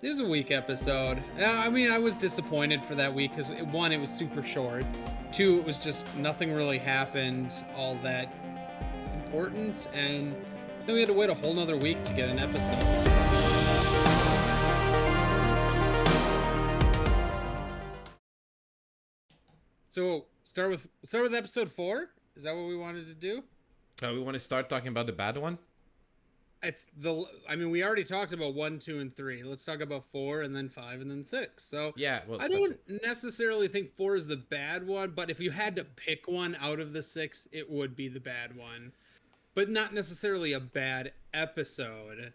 It was a weak episode. I mean, I was disappointed for that week because one, it was super short. Two, it was just nothing really happened all that important, and then we had to wait a whole nother week to get an episode. So start with episode 4. Is that what we wanted to do? We want to start talking about the bad one. I mean, we already talked about 1, 2, and 3. Let's talk about 4, and then 5, and then 6. So Yeah, well, I don't necessarily think 4 is the bad one, but if you had to pick one out of the 6, it would be the bad one. But not necessarily a bad episode.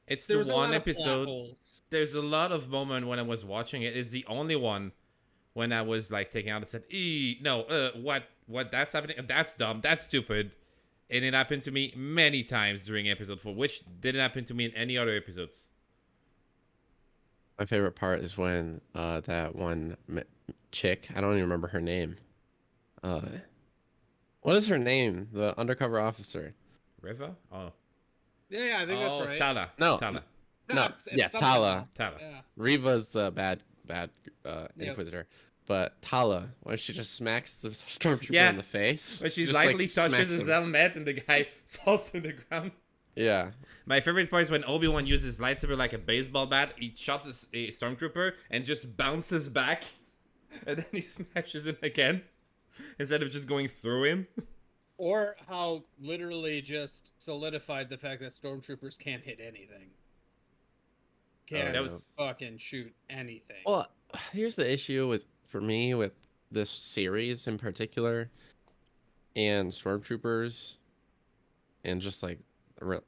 It's the one episode. There's a lot of moment when I was watching it. It's the only one when I was like taking out and said, no, what that's happening? That's dumb. That's stupid. And it happened to me many times during episode 4, which didn't happen to me in any other episodes. My favorite part is when that one chick, I don't even remember her name. What is her name? The undercover officer. Riva? Oh. Yeah, I think that's right. Tala. No. Tala. No. Yeah, Tala. Tala. Yeah. Riva's the bad Inquisitor. Yep. But Tala, when she just smacks the stormtrooper in the face. When she lightly touches his helmet and the guy falls to the ground. Yeah. My favorite part is when Obi-Wan uses his lightsaber like a baseball bat. He chops a stormtrooper and just bounces back. And then he smashes him again. Instead of just going through him. Or how literally just solidified the fact that stormtroopers can't hit anything. Can't fucking shoot anything. Well, here's the issue for me with this series in particular, and stormtroopers, and just like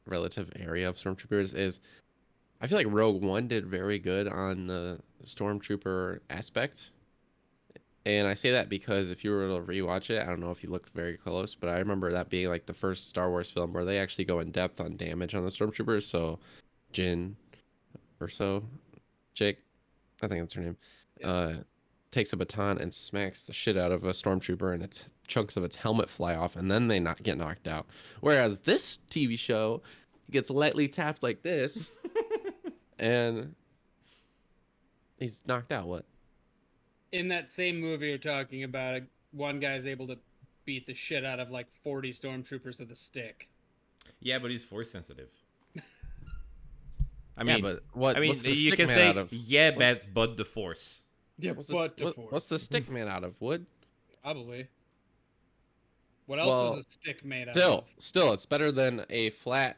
relative area of stormtroopers is, I feel like Rogue One did very good on the stormtrooper aspect. And I say that because if you were to rewatch it, I don't know if you looked very close, but I remember that being like the first Star Wars film where they actually go in depth on damage on the stormtroopers. So Jyn Jake, I think that's her name, takes a baton and smacks the shit out of a stormtrooper, and its chunks of its helmet fly off, and then they get knocked out. Whereas this TV show gets lightly tapped like this, and he's knocked out. What? In that same movie you're talking about, one guy's able to beat the shit out of like 40 stormtroopers with a stick. Yeah, but he's force sensitive. I mean, but what? I mean, you can say, but the force. Yeah, what's the stick made out of? Wood? Probably. What else is a stick made out of? Still, it's better than a flat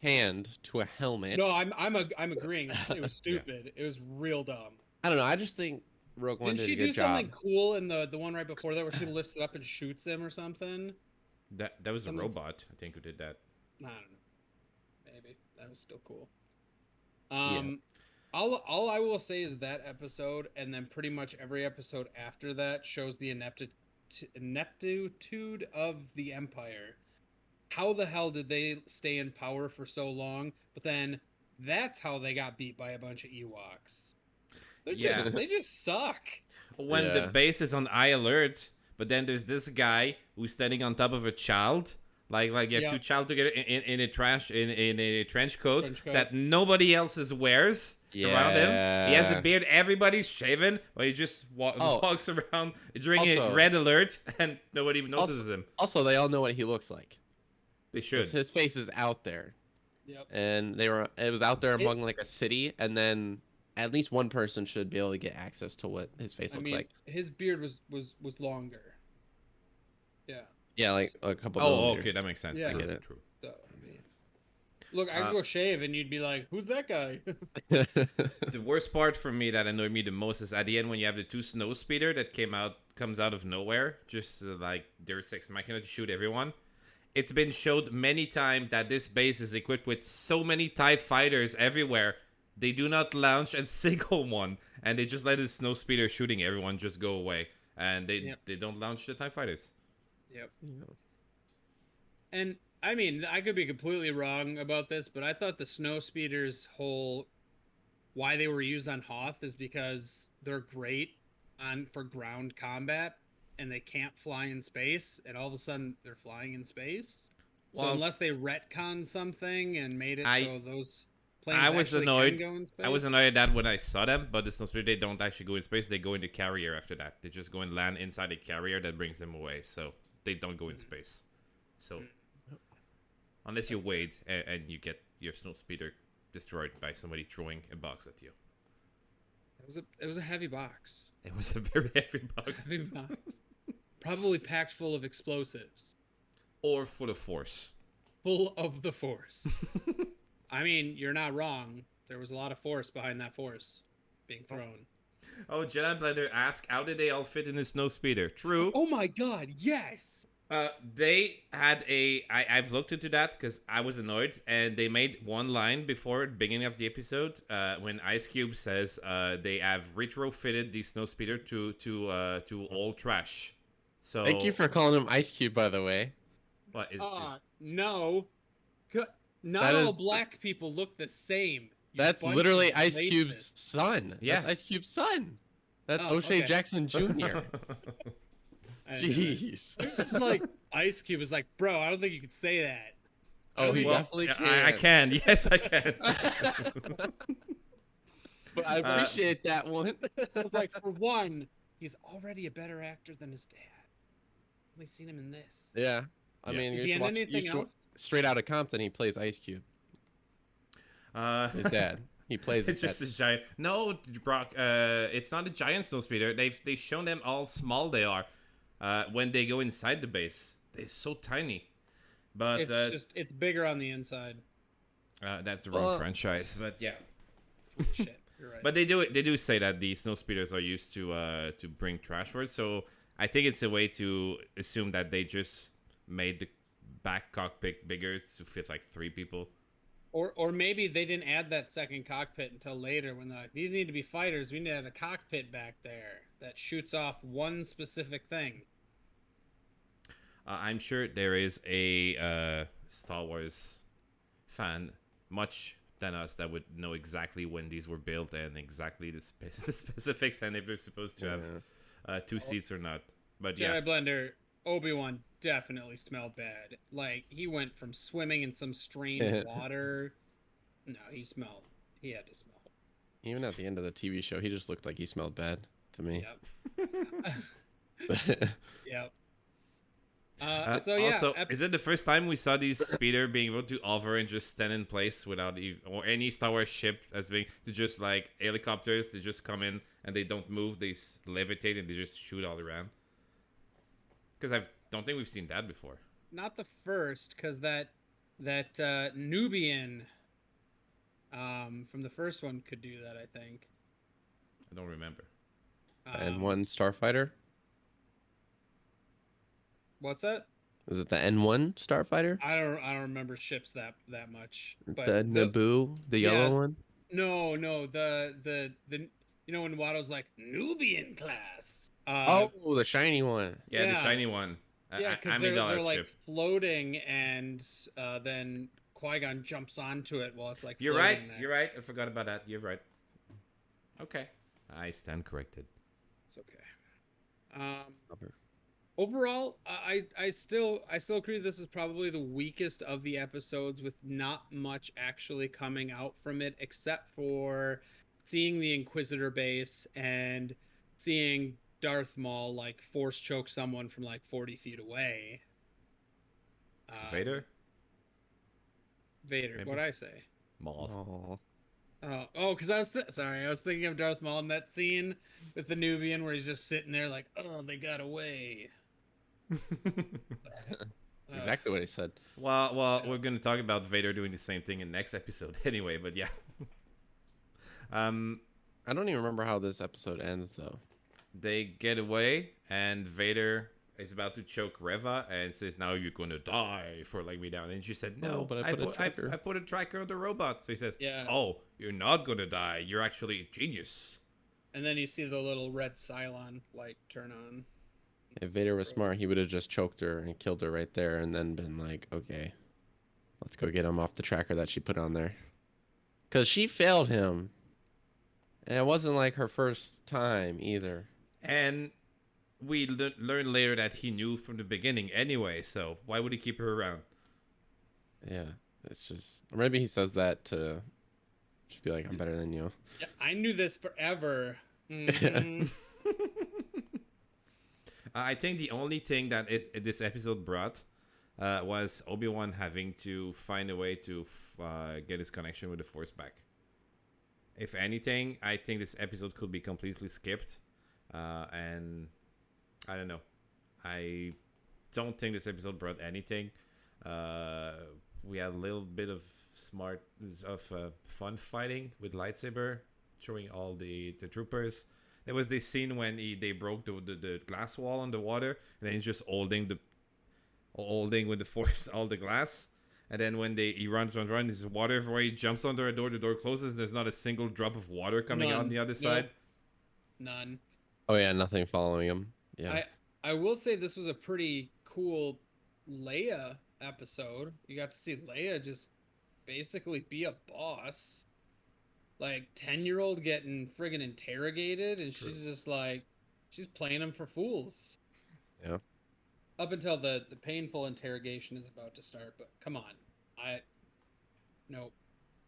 hand to a helmet. No, I'm agreeing. It was stupid. Yeah. It was real dumb. I don't know. I just think Rogue One did a good job. Didn't she do something cool in the one right before that where she lifts it up and shoots him or something? That was a robot, I think, who did that. I don't know. Maybe. That was still cool. All I will say is that episode, and then pretty much every episode after that shows the ineptitude of the Empire. How the hell did they stay in power for so long? But then that's how they got beat by a bunch of Ewoks. They just suck. When the base is on high alert, but then there's this guy who's standing on top of a child. Like you have two child together in a trench coat that nobody else wears around him. He has a beard. Everybody's shaven, but he just walks around during a red alert, and nobody even notices him. Also, they all know what he looks like. They should. His face is out there. Yep. And it was out there among like a city, and then at least one person should be able to get access to what his face looks like. His beard was longer. Yeah. Yeah, like a couple. Okay, that makes sense. Yeah, I get it. True. So, look, I could go shave, and you'd be like, "Who's that guy?" The worst part for me that annoyed me the most is at the end when you have the two snow speeder that comes out of nowhere, just like Deus Ex Machina to shoot everyone. It's been showed many times that this base is equipped with so many TIE fighters everywhere. They do not launch a single one, and they just let the snow speeder shooting everyone just go away, and they don't launch the TIE fighters. Yep. And I mean, I could be completely wrong about this, but I thought the snow speeders why they were used on Hoth is because they're great for ground combat, and they can't fly in space, and all of a sudden they're flying in space. So unless they retconned something and made it so those planes I was actually annoyed. can go in space. I was annoyed at that when I saw them, but the snowspeeder, they don't actually go in space. They go in the carrier after that. They just go and land inside a carrier that brings them away. So they don't go in space. So unless you wait and you get your snowspeeder destroyed by somebody throwing a box at you. It was a heavy box. It was a very heavy box. Heavy box. Probably packed full of explosives. Or full of force. Full of the force. I mean, you're not wrong. There was a lot of force behind that force being thrown. Oh, Jedi Blender asked, how did they all fit in the snowspeeder? True. Oh my god, yes! They had I've looked into that because I was annoyed, and they made one line before the beginning of the episode when Ice Cube says they have retrofitted the snowspeeder to all trash. So Thank you for calling him Ice Cube, by the way. What is no. Not That all is- black people look the same. you That's bunch literally of Ice racists. Cube's son. Yeah. That's Ice Cube's son. That's Oh, O'Shea okay. Jackson Jr. I didn't know that. Jeez. It's like Ice Cube was like, bro, I don't think you could say that. Oh, he Well, definitely yeah, can. I can. Yes, I can. But I appreciate that one. I was like, for one, he's already a better actor than his dad. Only seen him in this. Yeah. I Yeah. mean, Is you he should in watch, anything else? Straight Outta Compton, he plays Ice Cube. His dad. He plays It's his just dad. a giant. No, Brock. It's not a giant snowspeeder. They've shown them how small they are when they go inside the base. They're so tiny. But It's bigger on the inside. that's the wrong franchise. But yeah. Shit, you're right. But they do say that the snow speeders are used to bring trash for it. So I think it's a way to assume that they just made the back cockpit bigger to fit like 3 people. Or maybe they didn't add that second cockpit until later when they're like, these need to be fighters. We need to add a cockpit back there that shoots off one specific thing. I'm sure there is a Star Wars fan, much than us, that would know exactly when these were built and exactly the specifics and if they're supposed to have 2 seats or not. But yeah, Jedi Blender, Obi-Wan definitely smelled bad. Like, he went from swimming in some strange water. No, he had to smell. Even at the end of the TV show, he just looked like he smelled bad to me. Yep. Yep. So yeah. Also, is it the first time we saw these speeder being able to hover and just stand in place without or any Star Wars ship as being to just like helicopters? They just come in and they don't move. They levitate and they just shoot all around. Because I don't think we've seen that before. Not the first, because that Nubian from the first one could do that, I think. I don't remember. N1 Starfighter? What's that? Is it the N1 Starfighter? I don't remember ships that much. But The Naboo, the yellow one? No, the you know when Watto's like Nubian class. Oh, the shiny one. Yeah, the Yeah. shiny one. Yeah, because Amidala's they're like ship. floating, and then Qui-Gon jumps onto it while it's like. You're floating right. there. You're right. I forgot about that. You're right. Okay, I stand corrected. It's okay. Overall, I still agree this is probably the weakest of the episodes, with not much actually coming out from it, except for seeing the Inquisitor base and seeing Darth Maul like force choke someone from like 40 feet away. Vader. Vader. Maybe. What'd I say? Maul. Oh, Because I was I was thinking of Darth Maul in that scene with the Nubian where he's just sitting there like, oh, they got away. that's exactly what he said. Well, we're gonna talk about Vader doing the same thing in next episode anyway. But yeah. I don't even remember how this episode ends, though. They get away, and Vader is about to choke Reva and says, "Now you're gonna die for letting me down." And she said, "No, Oh, but I put a tracker." I put a tracker on the robot." So he says, Yeah. "Oh, you're not gonna die. You're actually a genius." And then you see the little red Cylon light turn on. If Vader was smart, he would have just choked her and killed her right there and then been like, okay, let's go get him off the tracker that she put on there. Because she failed him. And it wasn't like her first time either. And we learn later that he knew from the beginning anyway. So why would he keep her around? Yeah, it's just... Or maybe he says that to Just be like, I'm better than you. Yeah, I knew this forever. Mhm. I think the only thing that this episode brought was Obi-Wan having to find a way to get his connection with the Force back. If anything, I think this episode could be completely skipped. And I don't know. I don't think this episode brought anything. We had a little bit of fun fighting with lightsaber, showing all the troopers. There was this scene when they broke the glass wall on the water, and then he's just holding with the Force all the glass. And then when he runs, there's water everywhere. He jumps under a door, the door closes. There's not a single drop of water coming out on the other side. None. Oh yeah, nothing following him. Yeah. I will say this was a pretty cool Leia episode. You got to see Leia just basically be a boss. Like 10-year-old getting friggin' interrogated, and she's just like, she's playing them for fools. Yeah. Up until the painful interrogation is about to start, but come on. No.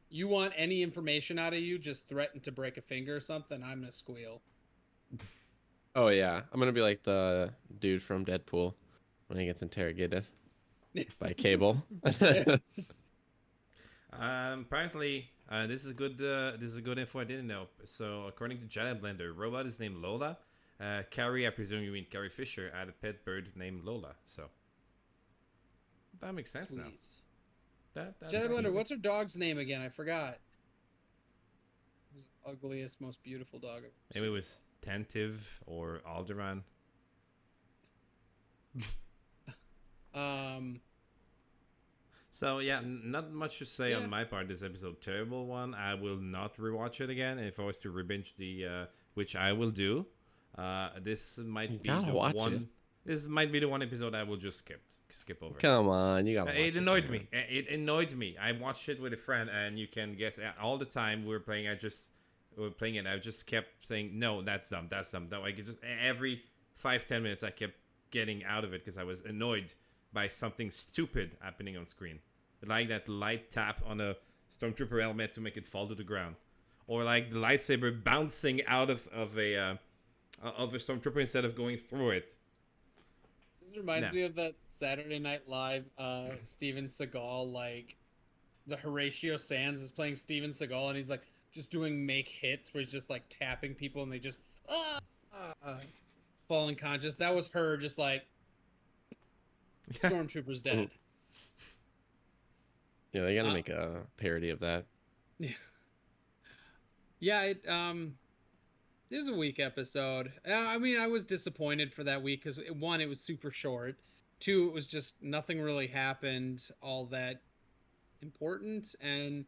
You want any information out of you, just threaten to break a finger or something, I'm gonna squeal. Oh yeah, I'm gonna be like the dude from Deadpool when he gets interrogated by Cable. Apparently, this is good. This is good info I didn't know. So, according to Giant Blender, robot is named Lola. Carrie, I presume you mean Carrie Fisher, had a pet bird named Lola. So that makes sense now. Giant Blender, what's her dog's name again? I forgot. It was the ugliest, most beautiful dog. Maybe it was Tentive or Alderaan. So yeah, not much to say on my part. This episode, terrible one. I will not rewatch it again. If I was to rebinge which I will do, this might be the one. This might be the one episode I will just skip over. Come on, you gotta. It annoyed me. It annoyed me. I watched it with a friend, and you can guess all the time we were playing. I just kept saying, no, that's dumb. That's dumb. That I could just every 5-10 minutes I kept getting out of it because I was annoyed by something stupid happening on screen, like that light tap on a stormtrooper helmet to make it fall to the ground, or like the lightsaber bouncing out of a stormtrooper instead of going through it. This reminds me of that Saturday Night Live Steven Seagal, like the Horatio Sands is playing Steven Seagal, and he's like just doing make hits where he's just like tapping people and they just fall unconscious. That was her just like Stormtrooper's dead. Yeah, they gotta make a parody of that. Yeah, it was a weak episode. I mean, I was disappointed for that week because one, it was super short. Two, it was just nothing really happened all that important, and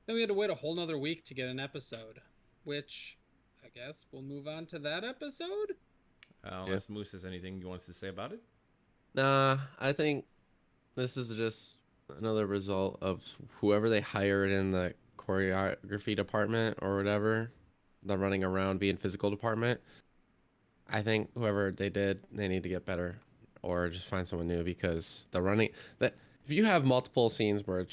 then we had to wait a whole nother week to get an episode, which I guess we'll move on to that episode. Unless Moose has anything you wants to say about it. Nah, I think this is just another result of whoever they hired in the choreography department or whatever, the running around being physical department. I think whoever they need to get better or just find someone new, because if you have multiple scenes where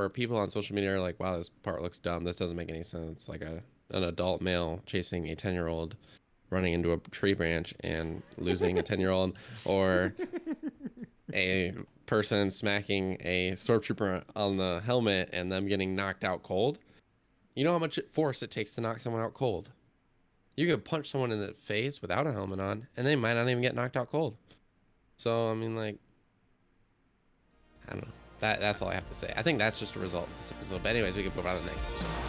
people on social media are like, wow, this part looks dumb, this doesn't make any sense, like an adult male chasing a 10-year-old running into a tree branch and losing a 10-year-old, or a person smacking a stormtrooper on the helmet and them getting knocked out cold. You know how much force it takes to knock someone out cold? You could punch someone in the face without a helmet on, and they might not even get knocked out cold. So, I mean, like, I don't know. That's all I have to say. I think that's just a result of this episode. But anyways, we can move on to the next episode.